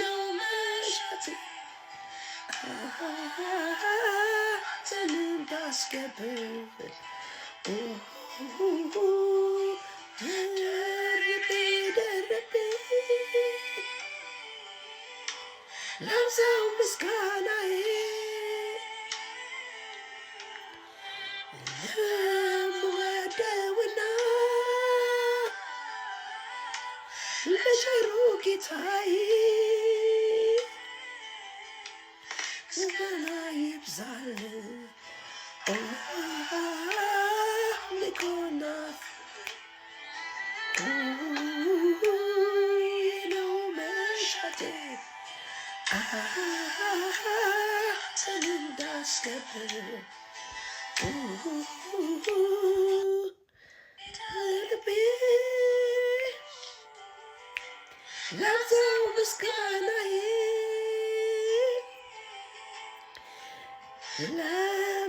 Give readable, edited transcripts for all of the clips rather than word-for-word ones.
ነው መሻቴ አንተን እንዳስከብር ደርቤ ላብዛው ምስጋናዬ ለምወደውና ለቸሩ ጌታዬ ምስጋና ይብዛል አምልኮና ነው መሻቴ አንተን እንዳስከብር ልቤ ላብዛው ምስጋናዬ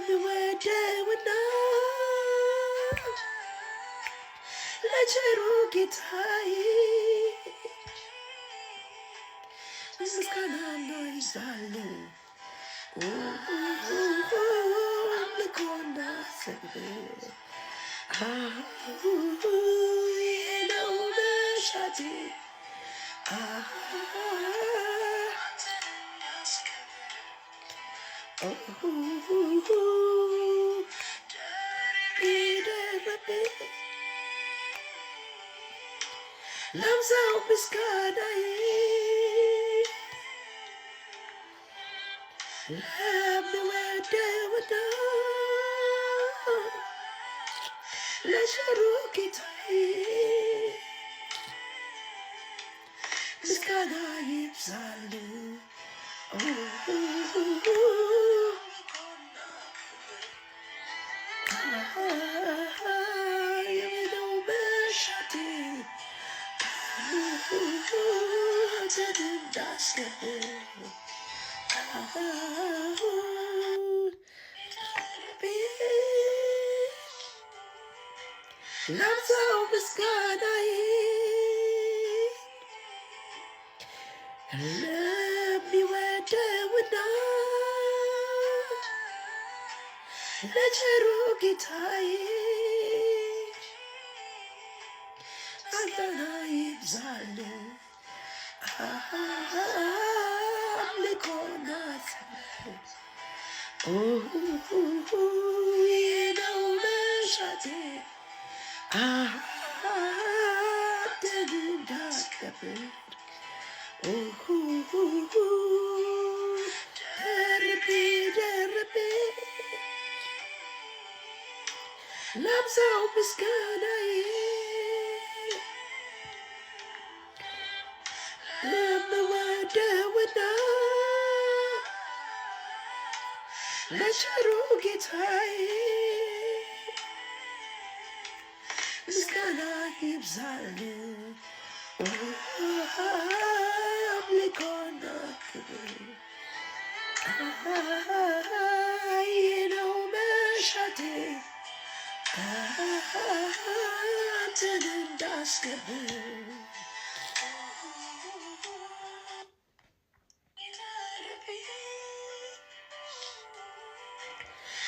ለምወደውና ለቸሩ ጌታዬ ምስጋና ይብዛል አምልኮና ስግደት ነው መሻቴ ላብዛው ምስጋናዬ ለምወደውና ለቸሩ ጌታዬ ምስጋና ይብዛል የምለው መሻቴ አንተን እንዳስከብር ላብዛው ምስጋናዬ ለሚወደውና ለቸሩ ጌታዬ ምስጋና ይብዛል አምልኮና ስግደት ነው መሻቴ አንተን እንዳስከብር ደርቤ ላብዛው ምስጋናዬ ለምወደውና ለቸሩ ጌታዬ ምስጋና ይብዛል አምልኮና ክብር ነው መሻቴ አንተን እንዳስከብር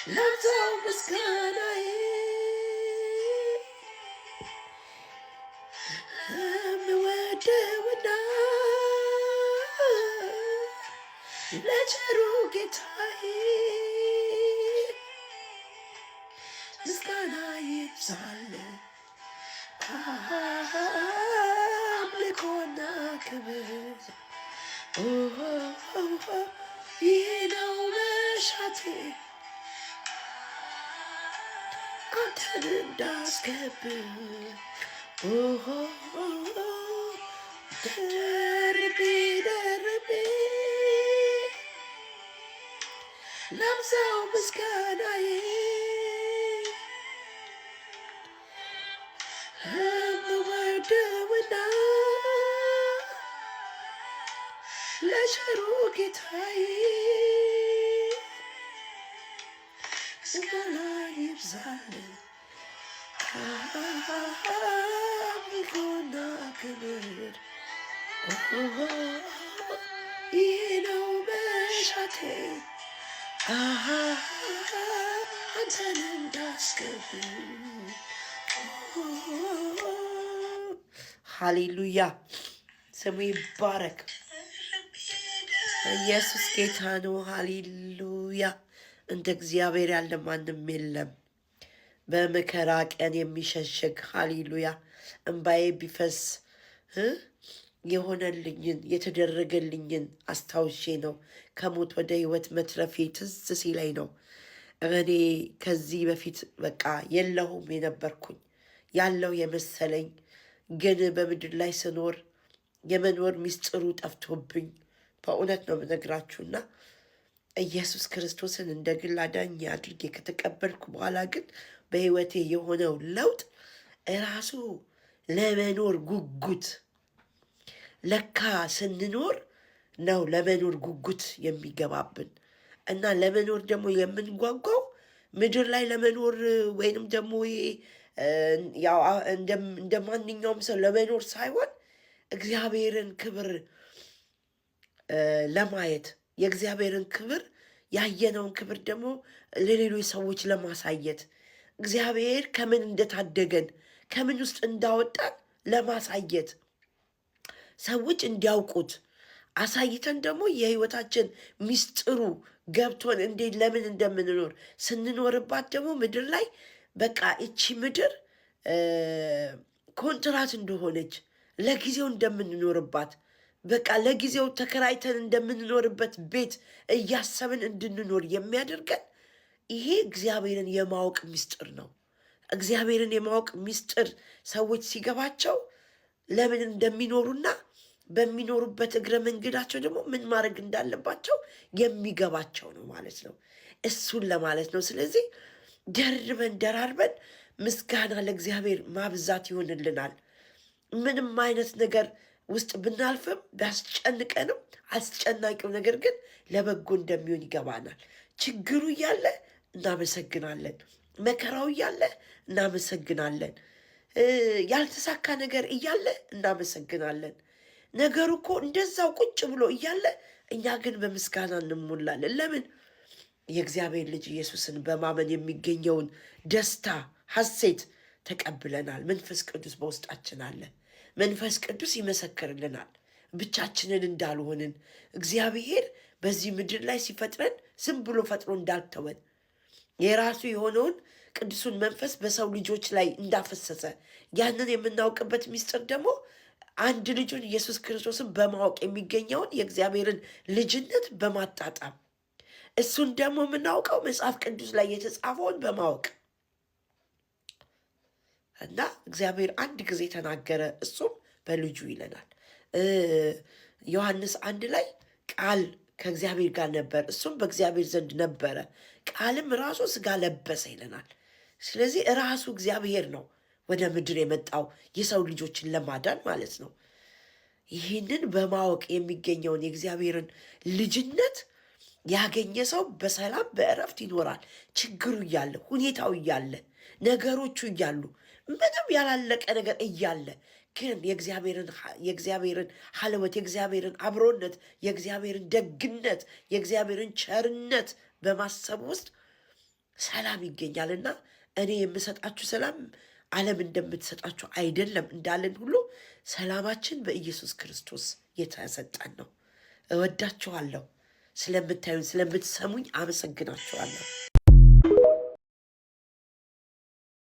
ላብዛው ምስጋናዬ ለምወደውና ለቸሩ ጌታዬ ምስጋና ይብዛል አምልኮና ክብር ይህ ነው መሻቴ አንተን እንዳስከብር ደርቤ ላብዛው ምስጋናዬ ለምወደውና ለቸሩ ጌታዬ ምስጋና ይብዛል ክብር ይሄ ነው መሻቴ አንተን እንዳስከብር። ሃሌሉያ ስሙ ይባረክ። ኢየሱስ ጌታ ነው። ሃሌሉያ እንደ እግዚአብሔር ያለ ማንም የለም። በመከራ ቀን የሚሸሸግ ሃሌሉያ። እንባዬ ቢፈስ የሆነልኝን የተደረገልኝን አስታውሼ ነው። ከሞት ወደ ሕይወት መትረፌ ትዝ ሲለኝ ነው። እኔ ከዚህ በፊት በቃ የለሁም የነበርኩኝ ያለው የመሰለኝ፣ ግን በምድር ላይ ስኖር የመኖር ሚስጥሩ ጠፍቶብኝ በእውነት ነው የምነግራችሁና ኢየሱስ ክርስቶስን እንደ ግል አዳኝ አድርጌ ከተቀበልኩ በኋላ ግን በሕይወቴ የሆነው ለውጥ እራሱ ለመኖር ጉጉት። ለካ ስንኖር ነው ለመኖር ጉጉት የሚገባብን እና ለመኖር ደግሞ የምንጓጓው ምድር ላይ ለመኖር ወይንም ደግሞ እንደ ማንኛውም ሰው ለመኖር ሳይሆን እግዚአብሔርን ክብር ለማየት የእግዚአብሔርን ክብር ያየነውን ክብር ደግሞ ለሌሎች ሰዎች ለማሳየት እግዚአብሔር ከምን እንደታደገን ከምን ውስጥ እንዳወጣን ለማሳየት ሰዎች እንዲያውቁት አሳይተን ደግሞ የሕይወታችን ሚስጥሩ ገብቶን እንዴት ለምን እንደምንኖር ስንኖርባት ደግሞ ምድር ላይ በቃ እቺ ምድር ኮንትራት እንደሆነች ለጊዜው እንደምንኖርባት በቃ ለጊዜው ተከራይተን እንደምንኖርበት ቤት እያሰብን እንድንኖር የሚያደርገን ይሄ እግዚአብሔርን የማወቅ ሚስጥር ነው። እግዚአብሔርን የማወቅ ሚስጥር ሰዎች ሲገባቸው ለምን እንደሚኖሩና በሚኖሩበት እግረ መንገዳቸው ደግሞ ምን ማድረግ እንዳለባቸው የሚገባቸው ነው ማለት ነው። እሱን ለማለት ነው። ስለዚህ ደርበን ደራርበን ምስጋና ለእግዚአብሔር ማብዛት ይሆንልናል። ምንም አይነት ነገር ውስጥ ብናልፍም ቢያስጨንቀንም አስጨናቂው ነገር ግን ለበጎ እንደሚሆን ይገባናል። ችግሩ እያለ እናመሰግናለን። መከራው እያለ እናመሰግናለን። ያልተሳካ ነገር እያለ እናመሰግናለን። ነገሩ እኮ እንደዛው ቁጭ ብሎ እያለ እኛ ግን በምስጋና እንሞላለን። ለምን? የእግዚአብሔር ልጅ ኢየሱስን በማመን የሚገኘውን ደስታ፣ ሐሴት ተቀብለናል። መንፈስ ቅዱስ በውስጣችን አለ። መንፈስ ቅዱስ ይመሰክርልናል ብቻችንን እንዳልሆንን። እግዚአብሔር በዚህ ምድር ላይ ሲፈጥረን ዝም ብሎ ፈጥሮ እንዳልተወን የራሱ የሆነውን ቅዱሱን መንፈስ በሰው ልጆች ላይ እንዳፈሰሰ ያንን የምናውቅበት ሚስጥር ደግሞ አንድ ልጁን ኢየሱስ ክርስቶስን በማወቅ የሚገኘውን የእግዚአብሔርን ልጅነት በማጣጣም እሱን ደግሞ የምናውቀው መጽሐፍ ቅዱስ ላይ የተጻፈውን በማወቅ እና እግዚአብሔር አንድ ጊዜ ተናገረ፣ እሱም በልጁ ይለናል። ዮሐንስ 1 ላይ ቃል ከእግዚአብሔር ጋር ነበር፣ እሱም በእግዚአብሔር ዘንድ ነበረ፣ ቃልም ራሱ ሥጋ ለበሰ ይለናል። ስለዚህ ራሱ እግዚአብሔር ነው ወደ ምድር የመጣው የሰው ልጆችን ለማዳን ማለት ነው። ይህንን በማወቅ የሚገኘውን የእግዚአብሔርን ልጅነት ያገኘ ሰው በሰላም በእረፍት ይኖራል። ችግሩ እያለ፣ ሁኔታው እያለ፣ ነገሮቹ እያሉ፣ ምንም ያላለቀ ነገር እያለ ግን የእግዚአብሔርን ሀለወት፣ የእግዚአብሔርን አብሮነት፣ የእግዚአብሔርን ደግነት፣ የእግዚአብሔርን ቸርነት በማሰብ ውስጥ ሰላም ይገኛልና እኔ የምሰጣችሁ ሰላም ዓለም እንደምትሰጣችሁ አይደለም እንዳለን ሁሉ ሰላማችን በኢየሱስ ክርስቶስ የተሰጠን ነው። እወዳችኋለሁ። ስለምታዩን ስለምትሰሙኝ አመሰግናችኋለሁ።